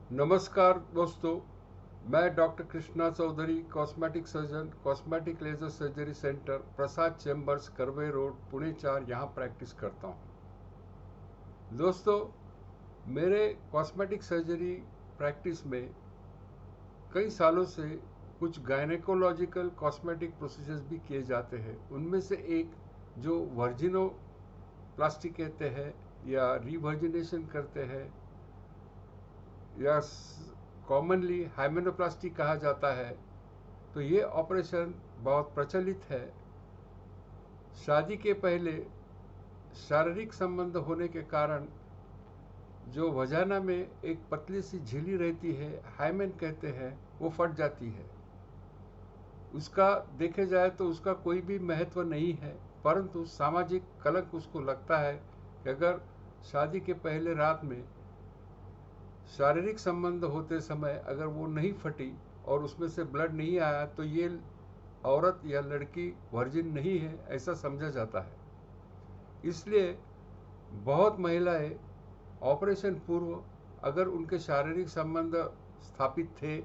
नमस्कार दोस्तों, मैं doctor Krishna Chaudhary, cosmetic surgeon, cosmetic laser surgery centre, Prasad chambers, Karve road, Pune 4 यहाँ प्रैक्टिस करता हूँ। दोस्तों, मेरे कॉस्मेटिक सर्जरी प्रैक्टिस में कई सालों से कुछ गायनेकोलॉजिकल कॉस्मेटिक प्रोसीजर्स भी किए जाते हैं। उनमें से एक जो वर्जिनो प्लास्टिक कहते हैं या रिवर्जिनेशन करते हैं या कॉमनली हाइमेनोप्लास्टी कहा जाता है, तो ये ऑपरेशन बहुत प्रचलित है। शादी के पहले शारीरिक संबंध होने के कारण जो वजाना में एक पतली सी झिल्ली रहती है, हाइमेन कहते हैं, वो फट जाती है। उसका देखे जाए तो उसका कोई भी महत्व नहीं है, परंतु सामाजिक कलंक उसको लगता है कि अगर शादी के पहले रात में शारीरिक संबंध होते समय अगर वो नहीं फटी और उसमें से ब्लड नहीं आया तो ये औरत या लड़की वर्जिन नहीं है, ऐसा समझा जाता है। इसलिए बहुत महिलाएं ऑपरेशन पूर्व अगर उनके शारीरिक संबंध स्थापित थे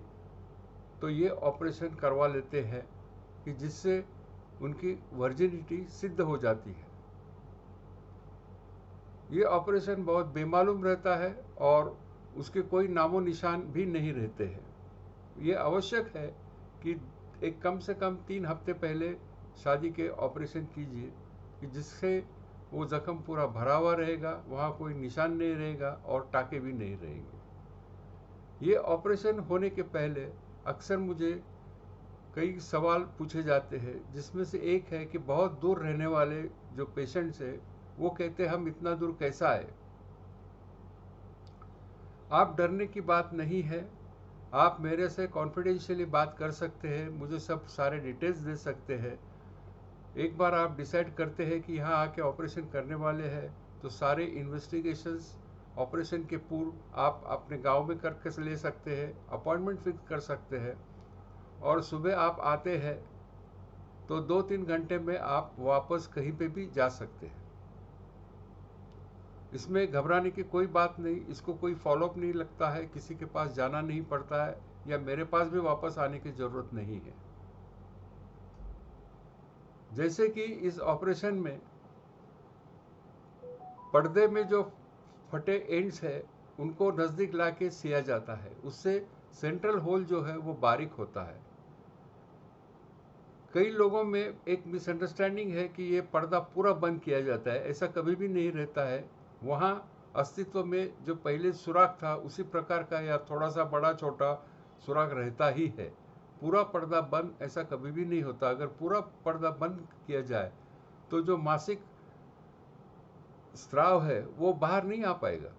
तो ये ऑपरेशन करवा लेते हैं कि जिससे उनकी वर्जिनिटी सिद्ध हो जाती है। ये ऑपरेशन बहुत बेमालूम रहता है और उसके कोई नामो निशान भी नहीं रहते हैं। ये आवश्यक है कि एक कम से कम 3 हफ्ते पहले शादी के ऑपरेशन कीजिए कि जिससे वो जख्म पूरा भरा हुआ रहेगा, वहाँ कोई निशान नहीं रहेगा और टाके भी नहीं रहेंगे। ये ऑपरेशन होने के पहले अक्सर मुझे कई सवाल पूछे जाते हैं, जिसमें से एक है कि बहुत दूर रहने वाले जो पेशेंट्स हैं वो कहते हैं हम इतना दूर कैसा आए। आप डरने की बात नहीं है, आप मेरे से कॉन्फिडेंशियली बात कर सकते हैं, मुझे सब सारे डिटेल्स दे सकते हैं। एक बार आप डिसाइड करते हैं कि यहाँ आके ऑपरेशन करने वाले हैं तो सारे इन्वेस्टिगेशंस ऑपरेशन के पूर्व आप अपने गांव में करके ले सकते हैं, अपॉइंटमेंट फिक्स कर सकते हैं और सुबह आप आते हैं तो 2-3 घंटे में आप वापस कहीं पे भी जा सकते हैं। इसमें घबराने की कोई बात नहीं, इसको कोई फॉलोअप नहीं लगता है, किसी के पास जाना नहीं पड़ता है या मेरे पास भी वापस आने की ज़रूरत नहीं है। जैसे कि इस ऑपरेशन में पर्दे में जो फटे एंड्स है उनको नज़दीक ला के सिया जाता है, उससे सेंट्रल होल जो है वो बारीक होता है। कई लोगों में एक मिसअंडरस्टैंडिंग है कि ये पर्दा पूरा बंद किया जाता है, ऐसा कभी भी नहीं रहता है। वहाँ अस्तित्व में जो पहले सुराख था उसी प्रकार का या थोड़ा सा बड़ा छोटा सुराख रहता ही है। पूरा पर्दा बंद ऐसा कभी भी नहीं होता। अगर पूरा पर्दा बंद किया जाए तो जो मासिक स्राव है वो बाहर नहीं आ पाएगा,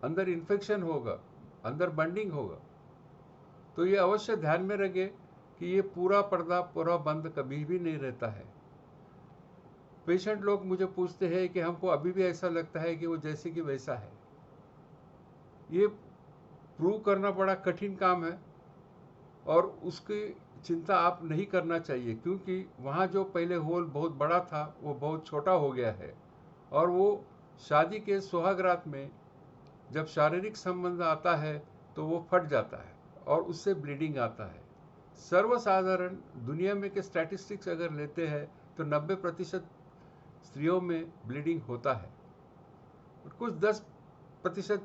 अंदर इन्फेक्शन होगा, अंदर बंडिंग होगा। तो ये अवश्य ध्यान में रखें कि ये पूरा पर्दा पूरा बंद कभी भी नहीं रहता है। पेशेंट लोग मुझे पूछते हैं कि हमको अभी भी ऐसा लगता है कि वो जैसे कि वैसा है। ये प्रूव करना बड़ा कठिन काम है और उसकी चिंता आप नहीं करना चाहिए, क्योंकि वहाँ जो पहले होल बहुत बड़ा था वो बहुत छोटा हो गया है और वो शादी के सुहागरात में जब शारीरिक संबंध आता है तो वो फट जाता है और उससे ब्लीडिंग आता है। सर्वसाधारण दुनिया में के स्टैटिस्टिक्स अगर लेते हैं तो 90% स्त्रियों में ब्लीडिंग होता है। कुछ 10%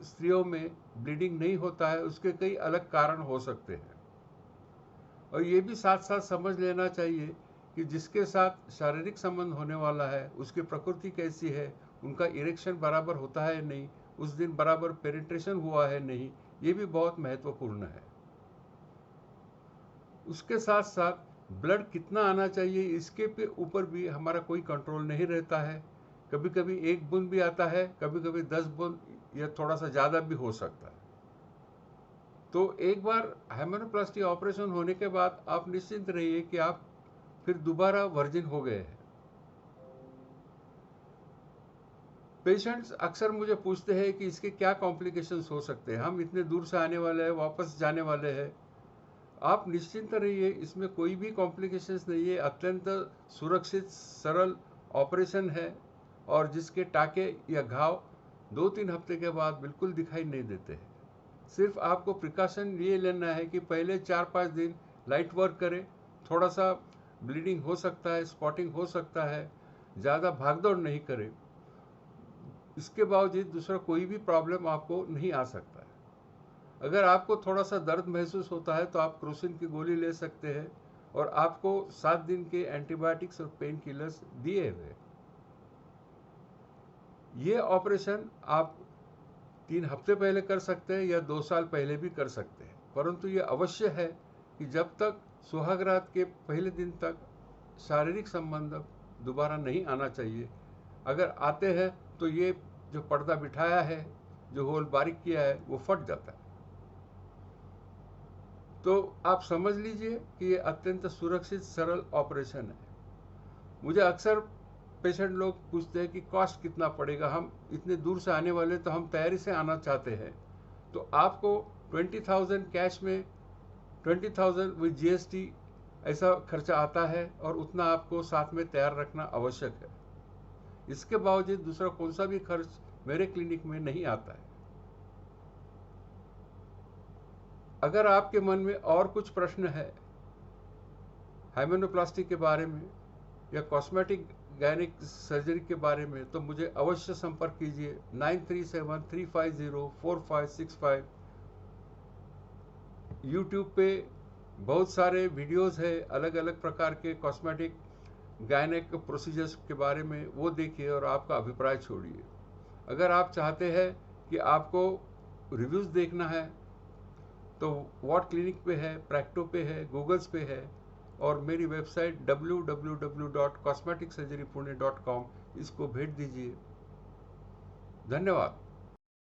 स्त्रियों में ब्लीडिंग नहीं होता है, उसके कई अलग कारण हो सकते हैं। और ये भी साथ साथ समझ लेना चाहिए कि जिसके साथ शारीरिक संबंध होने वाला है उसकी प्रकृति कैसी है, उनका इरेक्शन बराबर होता है नहीं, उस दिन बराबर पेनिट्रेशन हुआ है नहीं, ये भी बहुत महत्वपूर्ण है। उसके साथ साथ ब्लड कितना आना चाहिए इसके पे ऊपर भी हमारा कोई कंट्रोल नहीं रहता है। कभी कभी 1 बूंद भी आता है, कभी कभी 10 बूंद या थोड़ा सा ज़्यादा भी हो सकता है। तो एक बार हाइमेनोप्लास्टी ऑपरेशन होने के बाद आप निश्चिंत रहिए कि आप फिर दोबारा वर्जिन हो गए हैं। पेशेंट्स अक्सर मुझे पूछते हैं कि इसके क्या कॉम्प्लिकेशंस हो सकते हैं, हम इतने दूर से आने वाले हैं, वापस जाने वाले हैं। आप निश्चिंत रहिए, इसमें कोई भी कॉम्प्लिकेशंस नहीं है, अत्यंत सुरक्षित सरल ऑपरेशन है और जिसके टाके या घाव 2-3 हफ्ते के बाद बिल्कुल दिखाई नहीं देते हैं। सिर्फ आपको प्रिकॉशन ये लेना है कि पहले 4-5 दिन लाइट वर्क करें, थोड़ा सा ब्लीडिंग हो सकता है, स्पॉटिंग हो सकता है, ज़्यादा भागदौड़ नहीं करें। इसके बावजूद दूसरा कोई भी प्रॉब्लम आपको नहीं आ सकता है। अगर आपको थोड़ा सा दर्द महसूस होता है तो आप क्रोसिन की गोली ले सकते हैं और आपको 7 दिन के एंटीबायोटिक्स और पेन किलर्स दिए हुए। ये ऑपरेशन आप 3 हफ्ते पहले कर सकते हैं या 2 साल पहले भी कर सकते हैं, परंतु ये अवश्य है कि जब तक सुहागरात के पहले दिन तक शारीरिक संबंध दोबारा नहीं आना चाहिए। अगर आते हैं तो ये जो पर्दा बिठाया है, जो होल बारीक किया है, वो फट जाता है। तो आप समझ लीजिए कि ये अत्यंत सुरक्षित सरल ऑपरेशन है। मुझे अक्सर पेशेंट लोग पूछते हैं कि कॉस्ट कितना पड़ेगा, हम इतने दूर से आने वाले तो हम तैयारी से आना चाहते हैं। तो आपको 20,000 कैश में 20,000 विद GST ऐसा खर्चा आता है और उतना आपको साथ में तैयार रखना आवश्यक है। इसके बावजूद दूसरा कौन सा भी खर्च मेरे क्लिनिक में नहीं आता है। अगर आपके मन में और कुछ प्रश्न है हाइमेनोप्लास्टी के बारे में या कॉस्मेटिक गायनिक सर्जरी के बारे में, तो मुझे अवश्य संपर्क कीजिए 9373504565। यूट्यूब पे बहुत सारे वीडियोस है अलग अलग प्रकार के कॉस्मेटिक गायनिक प्रोसीजर्स के बारे में, वो देखिए और आपका अभिप्राय छोड़िए। अगर आप चाहते हैं कि आपको रिव्यूज़ देखना है तो वॉट क्लिनिक पे है, प्रैक्टो पे है, गूगल्स पे है और मेरी वेबसाइट www.cosmeticsurgerypune.com इसको भेज दीजिए। धन्यवाद।